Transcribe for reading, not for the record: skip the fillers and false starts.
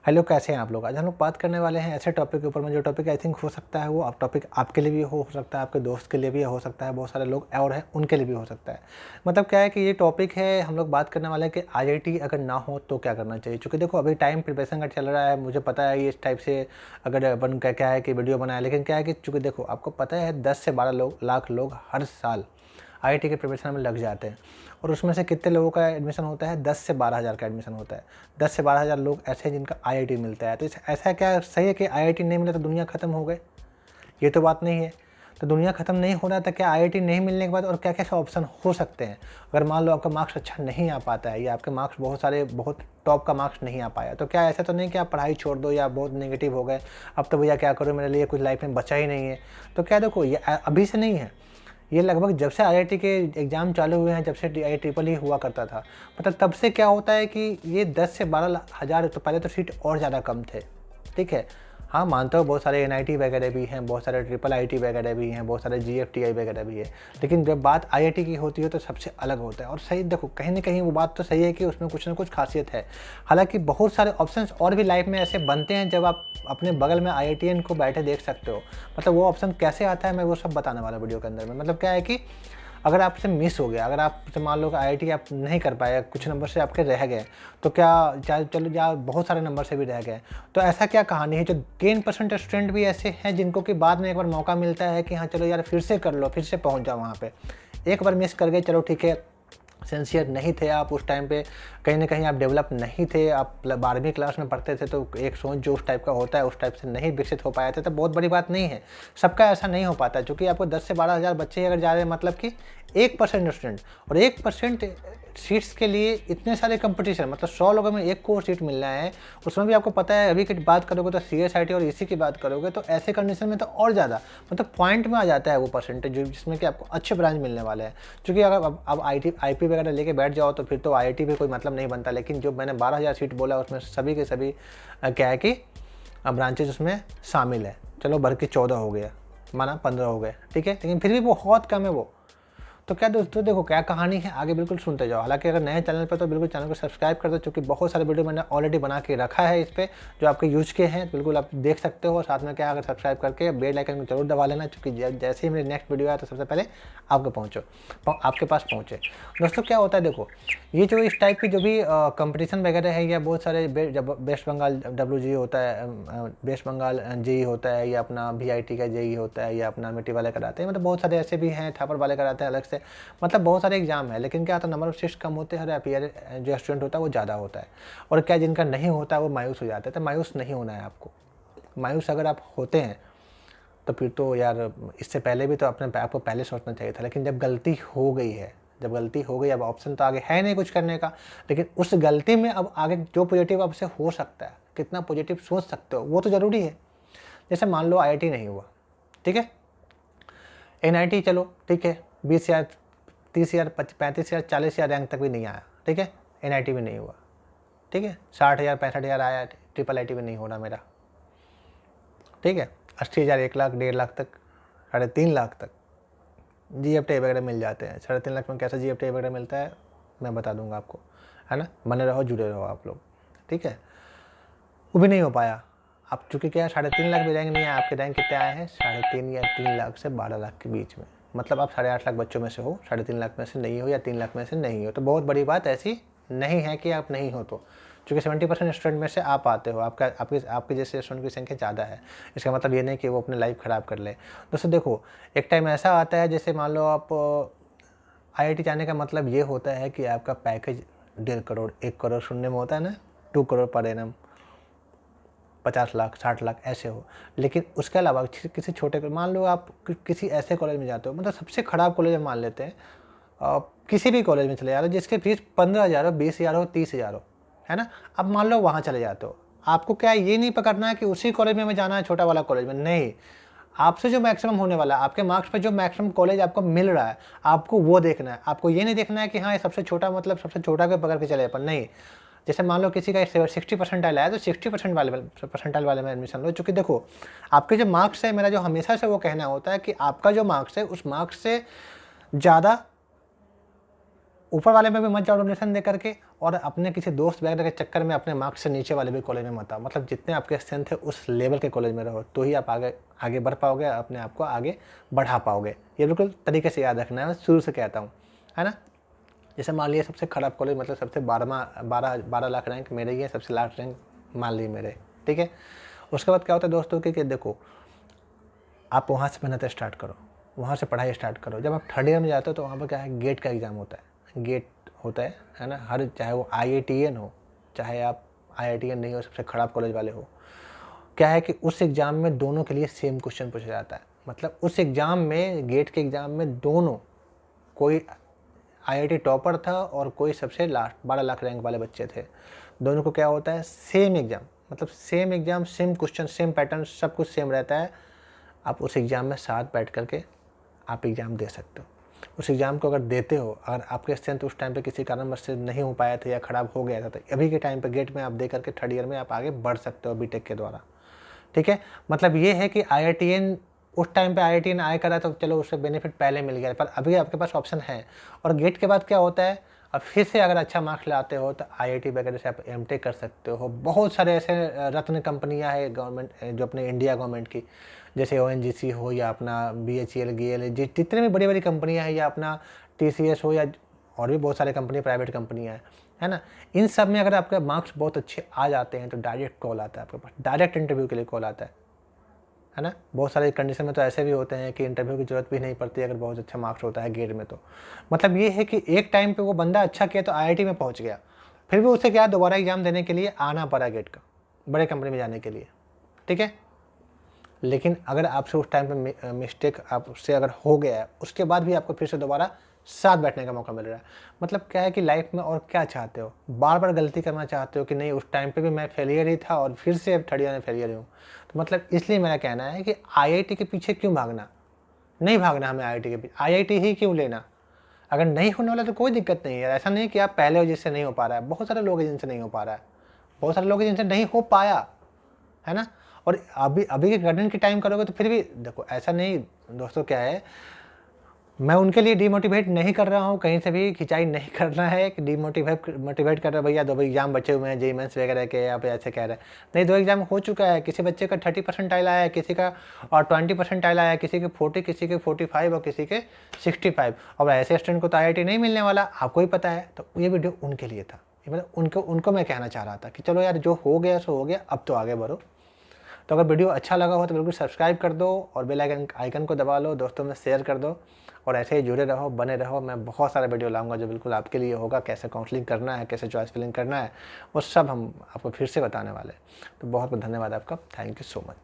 Hello, कैसे हैं आप लोग। आज हम लोग बात करने वाले हैं ऐसे टॉपिक के ऊपर में, जो टॉपिक आई थिंक हो सकता है वो आप टॉपिक आपके लिए भी हो सकता है, आपके दोस्त के लिए भी हो सकता है, बहुत सारे लोग और हैं उनके लिए भी हो सकता है। मतलब क्या है कि ये टॉपिक है, हम लोग बात करने वाले हैं कि आईआईटी अगर ना हो तो क्या करना चाहिए। क्योंकि देखो अभी टाइम प्रिपरेशन का चल रहा है, मुझे पता है ये इस टाइप से अगर अपन क्या है कि वीडियो बनाए, लेकिन क्या है कि चूँकि देखो आपको पता है 10 से 12 लाख लोग हर साल आईआईटी के प्रिपरेशन में लग जाते हैं। और उसमें से कितने लोगों का एडमिशन होता है? 10 से 12 हज़ार का एडमिशन होता है। 10 से 12 हज़ार लोग ऐसे हैं जिनका आईआईटी मिलता है। तो ऐसा क्या सही है कि आईआईटी नहीं मिला तो दुनिया ख़त्म हो गए? ये तो बात नहीं है। तो दुनिया ख़त्म नहीं हो रहा था क्या आईआईटी नहीं मिलने के बाद? और क्या क्या ऑप्शन हो सकते हैं अगर मान लो आपका मार्क्स अच्छा नहीं आ पाता है, या आपके मार्क्स बहुत टॉप का मार्क्स नहीं आ पाया, तो क्या ऐसा तो नहीं कि आप पढ़ाई छोड़ दो या बहुत नेगेटिव हो गए, अब तो भैया क्या करो, मेरे लिए कुछ लाइफ में बचा ही नहीं है। तो क्या देखो, ये अभी से नहीं है, ये लगभग जब से आईआईटी के एग्ज़ाम चालू हुए हैं, जब से आई ट्रिपल ही हुआ करता था, मतलब तब से क्या होता है कि ये 10 से 12 हज़ार, तो पहले तो सीट और ज़्यादा कम थे। ठीक है, हाँ मानता हूँ बहुत सारे एनआईटी वगैरह भी हैं, बहुत सारे ट्रिपल आईटी वगैरह भी हैं, बहुत सारे जीएफटीआई वगैरह भी है, लेकिन जब बात आईआईटी की होती है तो सबसे अलग होता है। और सही देखो, कहीं ना कहीं वो बात तो सही है कि उसमें कुछ ना कुछ खासियत है। हालांकि बहुत सारे ऑप्शंस और भी लाइफ में ऐसे बनते हैं जब आप अपने बगल में आईआईटीएन को बैठे देख सकते हो। मतलब वो ऑप्शन कैसे आता है मैं वो सब बताने वाला वीडियो के अंदर में। मतलब क्या है कि अगर आपसे मिस हो गया, अगर आपसे मान लो कि आईआईटी आप नहीं कर पाए, कुछ नंबर से आपके रह गए, तो क्या चाहे चलो या बहुत सारे नंबर से भी रह गए, तो ऐसा क्या कहानी है? जो 10% स्टूडेंट भी ऐसे हैं जिनको कि बाद में एक बार मौका मिलता है कि हाँ चलो यार फिर से कर लो, फिर से पहुंच जाओ वहाँ पे। एक बार मिस कर गए, चलो ठीक है, सिंसियर नहीं थे आप उस टाइम पे, कहीं ना कहीं आप डेवलप नहीं थे, आप 12वीं क्लास में पढ़ते थे, तो एक सोच जो उस टाइप का होता है उस टाइप से नहीं विकसित हो पाए थे, तो बहुत बड़ी बात नहीं है। सबका ऐसा नहीं हो पाता, क्योंकि आपको 10 से 12 हज़ार बच्चे अगर जा रहे हैं, मतलब कि 1% स्टूडेंट, और 1% सीट्स के लिए इतने सारे कंपटीशन, मतलब 100 लोगों में एक को सीट मिल रहा है। उसमें भी आपको पता है अभी की बात करोगे तो सीएसआईटी और ईसी की बात करोगे तो ऐसे कंडीशन में तो और ज़्यादा, मतलब पॉइंट में आ जाता है वो परसेंटेज, जिसमें कि आपको अच्छे ब्रांच मिलने वाले हैं। क्योंकि अगर अब आईपी वगैरह लेके बैठ जाओ तो फिर तो आईआईटी भी कोई मतलब नहीं बनता। लेकिन जो मैंने 12 हज़ार सीट बोला उसमें सभी के सभी क्या है कि ब्रांचेज उसमें शामिल है। चलो भर के 14 हो गया, माना 15 हो गए, ठीक है, लेकिन फिर भी वो बहुत कम है वो। तो क्या दोस्तों देखो क्या कहानी है, आगे बिल्कुल सुनते जाओ। हालांकि अगर नए चैनल पर तो बिल्कुल चैनल को सब्सक्राइब कर दो, क्योंकि बहुत सारे वीडियो मैंने ऑलरेडी बना के रखा है इस पर, जो आपके यूज के हैं, बिल्कुल आप देख सकते हो। साथ में क्या, अगर सब्सक्राइब करके बेल आइकन को जरूर दबा लेना, क्योंकि जैसे ही मेरे नेक्स्ट वीडियो आया तो सबसे पहले आपके पास पहुँचे। दोस्तों क्या होता है देखो, ये जो इस टाइप की जो भी कंपटीशन वगैरह है, या बहुत सारे जब वेस्ट बंगाल WG होता है, वेस्ट बंगाल जेई होता है, या अपना VIT का जेई होता है, या अपना मिट्टी वाले कराते हैं, मतलब बहुत सारे ऐसे भी हैं, थापर वाले कराते हैं अलग से, मतलब बहुत सारे एग्जाम है। लेकिन क्या होता है, नंबर ऑफ सीट्स कम होते हैं और अपीयर जो स्टूडेंट होता है वो ज़्यादा होता है। और क्या जिनका नहीं होता है वो मायूस हो जाते हैं। तो मायूस नहीं होना है आपको। मायूस अगर आप होते हैं तो फिर तो यार इससे पहले भी तो अपने आपको पहले सोचना चाहिए था। लेकिन जब गलती हो गई है, जब गलती हो गई, अब ऑप्शन तो आगे है नहीं कुछ करने का। लेकिन उस गलती में अब आगे जो पॉजिटिव आपसे हो सकता है, कितना पॉजिटिव सोच सकते हो, वो तो ज़रूरी है। जैसे मान लो आईआईटी नहीं हुआ, ठीक है, एनआईटी चलो ठीक है, 20,000 30,000 35,000 40,000 रैंक तक भी नहीं आया, ठीक है, एनआईटी भी नहीं हुआ, ठीक है, 60,000 65,000 आया, ट्रिपल आईटी भी नहीं हो रहा मेरा, ठीक है, 80,000 1 लाख 1.5 लाख तक, 3.5 लाख तक जीएफटी वगैरह मिल जाते हैं। 3.5 लाख में कैसा जीएफटी वगैरह मिलता है मैं बता दूंगा आपको, है ना, बने रहो जुड़े रहो आप लोग, ठीक है। वो भी नहीं हो पाया। अब चूँकि क्या है, 3.5 लाख भी रैंक नहीं आया, आपके रैंक कितने आए हैं, 3.5 या 3 लाख से 12 लाख के बीच में, मतलब आप 8.5 लाख बच्चों में से हो, 3.5 लाख में से नहीं हो, या 3 लाख में से नहीं हो, तो बहुत बड़ी बात ऐसी नहीं है कि आप नहीं हो। तो चूँकि 70% स्टूडेंट में से आप आते हो, आपके जैसे स्टूडेंट की संख्या ज़्यादा है, इसका मतलब ये नहीं कि वो अपनी लाइफ ख़राब कर ले। दोस्तों देखो, एक टाइम ऐसा आता है, जैसे मान लो आप आईआईटी जाने का मतलब ये होता है कि आपका पैकेज 1.5 करोड़ 1 करोड़ सुनने में होता है ना, 2 करोड़ पर एनम, 50 लाख 60 लाख ऐसे हो। लेकिन उसके अलावा किसी छोटे, मान लो आप किसी ऐसे कॉलेज में जाते हो, मतलब सबसे ख़राब कॉलेज में मान लेते हैं, किसी भी कॉलेज में चले जा रहे हो जिसके फीस 15,000 हो, 20,000 हो, 30,000 हो, है ना, अब मान लो वहाँ चले जाते हो। आपको क्या है, ये नहीं पकड़ना है कि उसी कॉलेज में हमें जाना है, छोटा वाला कॉलेज में नहीं। आपसे जो मैक्सिमम होने वाला है, आपके मार्क्स पे जो मैक्सिमम कॉलेज आपको मिल रहा है, आपको वो देखना है। आपको ये नहीं देखना है कि हाँ ये सबसे छोटा, मतलब सबसे छोटा के पकड़ के चले पर नहीं। जैसे मान लो किसी का 60% आया तो 60% वाले में एडमिशन लो। चूँकि देखो आपके जो मार्क्स है, मेरा जो हमेशा से वो कहना होता है कि आपका जो मार्क्स है उस मार्क्स से ज़्यादा ऊपर वाले में भी मत जाओ डोनेशन दे करके, और अपने किसी दोस्त वगैरह के चक्कर में अपने मार्क्स से नीचे वाले भी कॉलेज में मत आओ। मतलब जितने आपके स्ट्रेंथ है उस लेवल के कॉलेज में रहो, तो ही आप आगे आगे बढ़ पाओगे, अपने आप को आगे बढ़ा पाओगे। ये बिल्कुल तरीके से याद रखना है, मैं शुरू से कहता हूँ, है ना। जैसे मान लिया सबसे खराब कॉलेज, मतलब सबसे 12 लाख रैंक मेरे ही है, सबसे लास्ट रैंक मान ली मेरे, ठीक है। उसके बाद क्या होता है दोस्तों कि देखो, आप वहाँ से मेहनत स्टार्ट करो, वहाँ से पढ़ाई स्टार्ट करो। जब आप थर्ड ईयर में जाते हो तो वहाँ पर क्या है, गेट का एग्ज़ाम होता है, गेट होता है ना। हर, चाहे वो IITN हो, चाहे आप IITN नहीं हो, सबसे खराब कॉलेज वाले हो, क्या है कि उस एग्ज़ाम में दोनों के लिए सेम क्वेश्चन पूछा जाता है। मतलब उस एग्ज़ाम में, गेट के एग्ज़ाम में दोनों, कोई IIT टॉपर था और कोई सबसे लास्ट 12 लाख रैंक वाले बच्चे थे, दोनों को क्या होता है, सेम एग्ज़ाम, मतलब same exam, same question, same pattern, सब कुछ सेम रहता है। आप उस एग्ज़ाम में साथ बैठ करके आप एग्ज़ाम दे सकते हो। उस एग्ज़ाम को अगर देते हो, अगर आपके स्ट्रेंथ उस टाइम पे किसी कारणवश से नहीं हो पाया था या ख़राब हो गया था, तो अभी के टाइम पे गेट में आप दे करके थर्ड ईयर में आप आगे बढ़ सकते हो बीटेक के द्वारा, ठीक है। मतलब ये है कि IITN, उस टाइम पे IITN आया करा तो चलो उससे बेनिफिट पहले मिल गया, पर अभी आपके पास ऑप्शन है। और गेट के बाद क्या होता है, अब फिर से अगर अच्छा मार्क्स लाते हो तो IIT वगैरह से आप MTech कर सकते हो। बहुत सारे ऐसे रत्न कंपनियां हैं गवर्नमेंट, जो अपने इंडिया गवर्नमेंट की, जैसे ONGC हो या अपना BHEL GL, जितने भी बड़ी बड़ी कंपनियां हैं, या अपना TCS हो, या और भी बहुत सारे कंपनी, प्राइवेट कंपनियां हैं, है ना। इन सब में अगर आपके मार्क्स बहुत अच्छे आ जाते हैं तो डायरेक्ट कॉल आता है आपके पास, डायरेक्ट इंटरव्यू के लिए कॉल आता है ना। बहुत सारे कंडीशन में तो ऐसे भी होते हैं कि इंटरव्यू की ज़रूरत भी नहीं पड़ती अगर बहुत अच्छा मार्क्स होता है गेट में। तो मतलब ये है कि एक टाइम पे वो बंदा अच्छा किया तो IIT में पहुंच गया, फिर भी उसे क्या, दोबारा एग्जाम देने के लिए आना पड़ा गेट का, बड़े कंपनी में जाने के लिए, ठीक है। लेकिन अगर आपसे उस टाइम पे मिस्टेक आपसे अगर हो गया है, उसके बाद भी आपको फिर से दोबारा साथ बैठने का मौका मिल रहा है। मतलब क्या है कि लाइफ में और क्या चाहते हो, बार बार गलती करना चाहते हो कि नहीं, उस टाइम पे भी मैं फेलियर ही था और फिर से अब थर्ड ईयर में फेलियर हूँ। तो मतलब इसलिए मेरा कहना है कि IIT के पीछे क्यों भागना, नहीं भागना हमें IIT के पीछे, IIT ही क्यों लेना। अगर नहीं होने वाला तो कोई दिक्कत नहीं है, ऐसा नहीं कि आप पहले हो जिससे नहीं हो पा रहा है, बहुत सारे लोग हैं जिनसे नहीं हो पा रहा है, बहुत सारे लोग हैं जिनसे नहीं हो पाया, है ना। और अभी अभी के गार्डन की टाइम करोगे तो फिर भी देखो, ऐसा नहीं दोस्तों, क्या है, मैं उनके लिए डिमोटिवेट नहीं कर रहा हूँ, कहीं से भी खिंचाई नहीं करना है कि मोटिवेट कर रहा है भैया 2 एग्जाम बचे हुए हैं, JEE मेंस वगैरह के, आप ऐसे कह रहे हैं। नहीं, 2 एग्जाम हो चुका है, किसी बच्चे का 30% आया है, किसी का और 20% आया है, किसी के 40, किसी के 45 और किसी के 65। और ऐसे स्टूडेंट को तो IIT नहीं मिलने वाला, आपको ही पता है। तो ये वीडियो उनके लिए था, मतलब उनको मैं कहना चाह रहा था कि चलो यार, जो हो गया सो हो गया, अब तो आगे बढ़ो। तो अगर वीडियो अच्छा लगा हो तो बिल्कुल सब्सक्राइब कर दो और बेल आइकन को दबा लो, दोस्तों में शेयर कर दो, और ऐसे ही जुड़े रहो, बने रहो। मैं बहुत सारे वीडियो लाऊंगा जो बिल्कुल आपके लिए होगा, कैसे काउंसलिंग करना है, कैसे चॉइस फिलिंग करना है, वो सब हम आपको फिर से बताने वाले हैं। तो बहुत बहुत धन्यवाद आपका, थैंक यू सो मच।